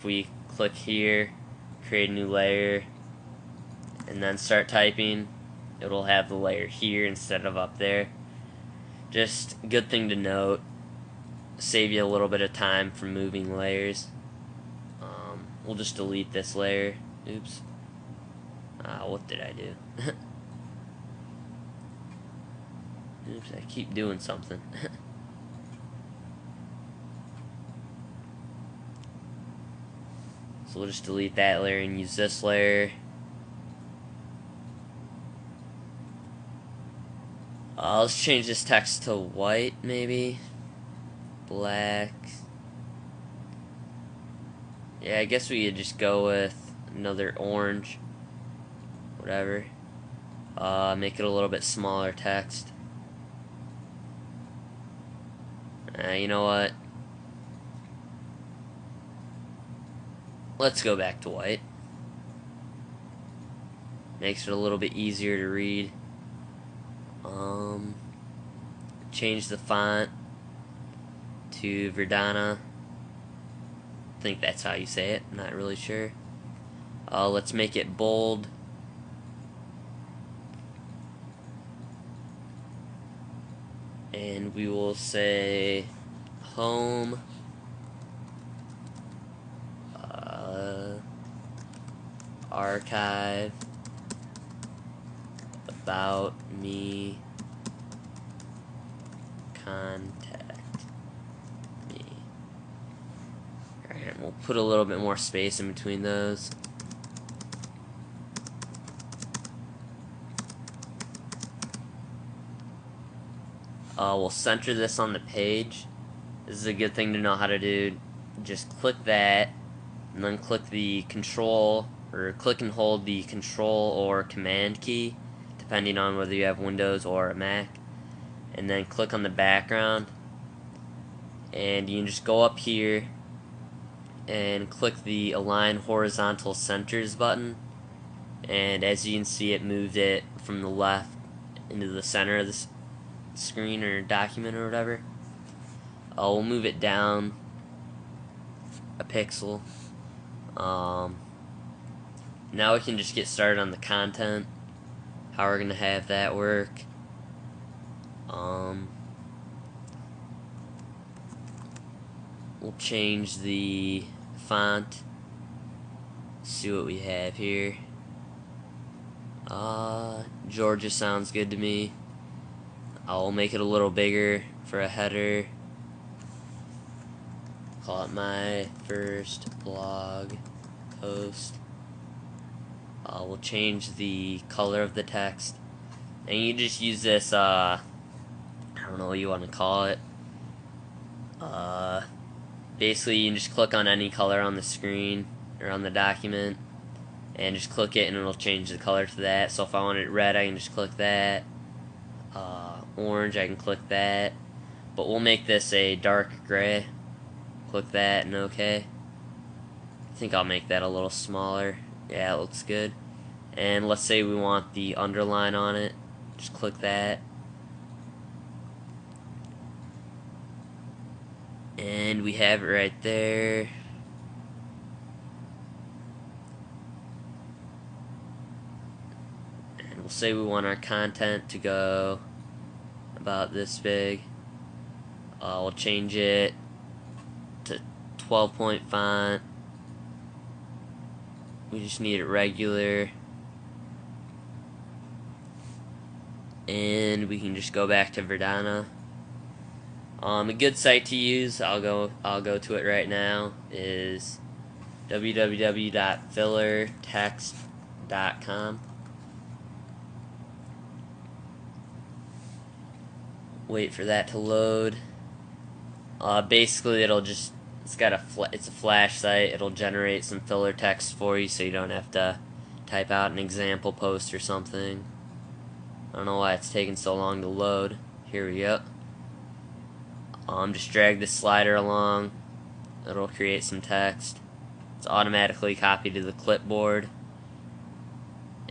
If we click here, create a new layer, and then start typing, it'll have the layer here instead of up there. Just good thing to note, save you a little bit of time from moving layers. We'll just delete this layer. Oops. What did I do? Oops, I keep doing something. So we'll just delete that layer and use this layer. Let's change this text to white, maybe. Black. Yeah, I guess we could just go with another orange. Whatever. Make it a little bit smaller text. You know what? Let's go back to white. Makes it a little bit easier to read. Change the font to Verdana. I think that's how you say it. I'm not really sure. Let's make it bold. And we will say home. Archive. About me. Contact me. Alright, we'll put a little bit more space in between those. We'll center this on the page. This is a good thing to know how to do. Just click that, and then click the control, or click and hold the control or command key, depending on whether you have Windows or a Mac. And then click on the background, and you can just go up here and click the Align Horizontal Centers button, and as you can see, it moved it from the left into the center of the screen or document or whatever. We'll move it down a pixel. Now we can just get started on the content, how we're gonna have that work. We'll change the font. See what we have here. Georgia sounds good to me. I'll make it a little bigger for a header. Call it my first blog post. We'll change the color of the text, and you just use this, I don't know what you want to call it. Basically, you can just click on any color on the screen or on the document, and just click it, and it'll change the color to that. So if I want it red, I can just click that. Orange, I can click that. But we'll make this a dark gray. Click that and OK. I think I'll make that a little smaller. Yeah, it looks good. And let's say we want the underline on it. Just click that. And we have it right there. And we'll say we want our content to go about this big. We'll change it to 12-point font. We just need it regular. And we can just go back to Verdana. A good site to use, I'll go to it right now, is www.fillertext.com. Wait for that to load. Basically, it's a flash site. It'll generate some filler text for you, so you don't have to type out an example post or something. I don't know why it's taking so long to load. Here we go. Just drag this slider along. It'll create some text. It's automatically copied to the clipboard.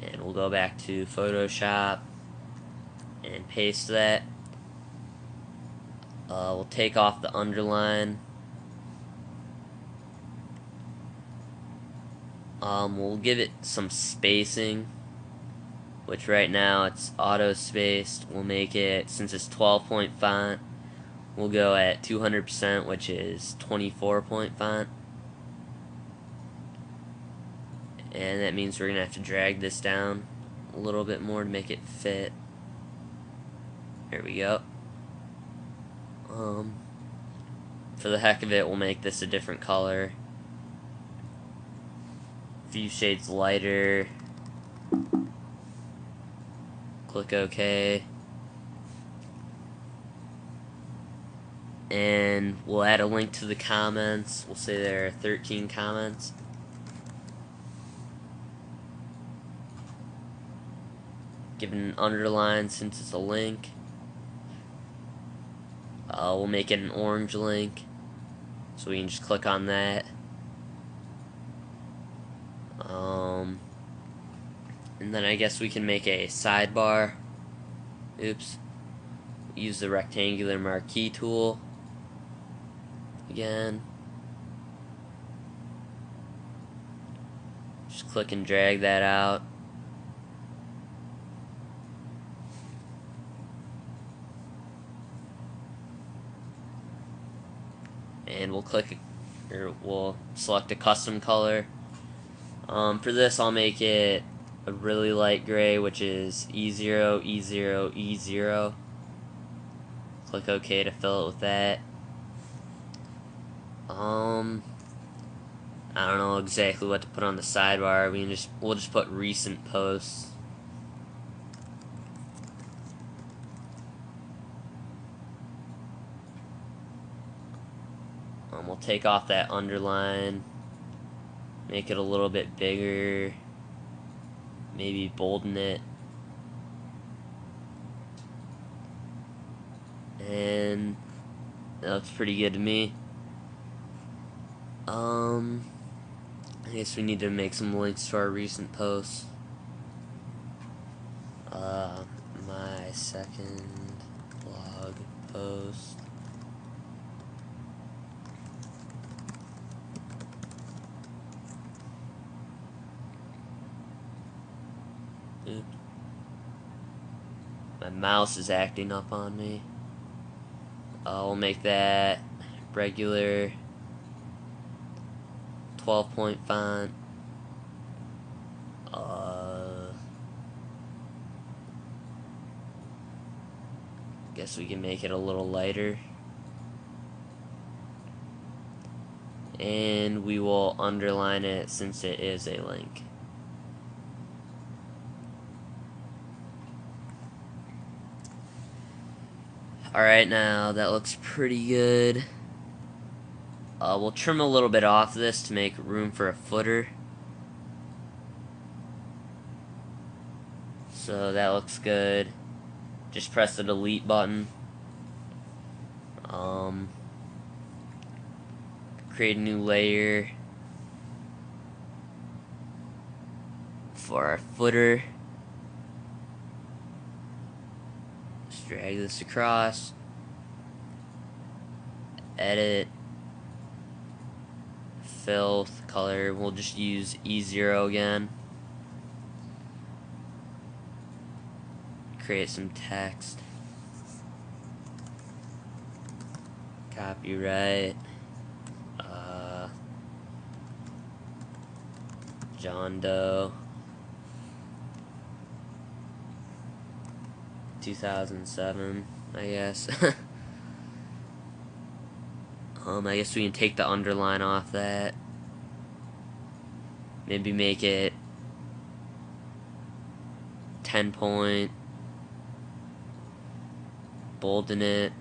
And we'll go back to Photoshop and paste that. We'll take off the underline. We'll give it some spacing, which right now it's auto spaced. We'll make it, since it's 12-point font, we'll go at 200%, which is 24-point font. And that means we're going to have to drag this down a little bit more to make it fit. There we go. For the heck of it, we'll make this a different color. A few shades lighter. Click OK. And we'll add a link to the comments. We'll say there are 13 comments. Give it an underline since it's a link. We'll make it an orange link, so we can just click on that. And then I guess we can make a sidebar. Oops. Use the rectangular marquee tool again. Just click and drag that out. And we'll select a custom color. For this, I'll make it a really light gray, which is E0, E0, E0. Click OK to fill it with that. I don't know exactly what to put on the sidebar. We'll just put recent posts. We'll take off that underline, make it a little bit bigger, maybe bolden it, and that looks pretty good to me. I guess we need to make some links to our recent posts. My second blog post. Oops. My mouse is acting up on me. We'll make that regular 12-point font. Guess we can make it a little lighter. And we will underline it since it is a link. Alright, now that looks pretty good. We'll trim a little bit off this to make room for a footer. So that looks good. Just press the delete button. Create a new layer for our footer. Just drag this across. Edit. Fill with color. We'll just use E0 again. Create some text. Copyright. John Doe. 2007, I guess. I guess we can take the underline off that. Maybe make it 10-point. Bolden it.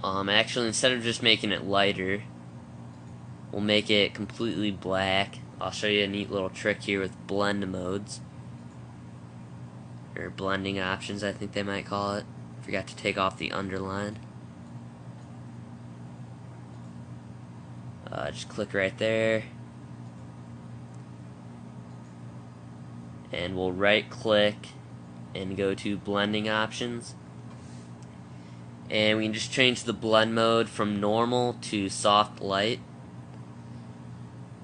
Actually, instead of just making it lighter, we'll make it completely black. I'll show you a neat little trick here with blend modes. Or blending options, I think they might call it. Forgot to take off the underline. Just click right there. And we'll right click and go to blending options. And we can just change the blend mode from normal to soft light.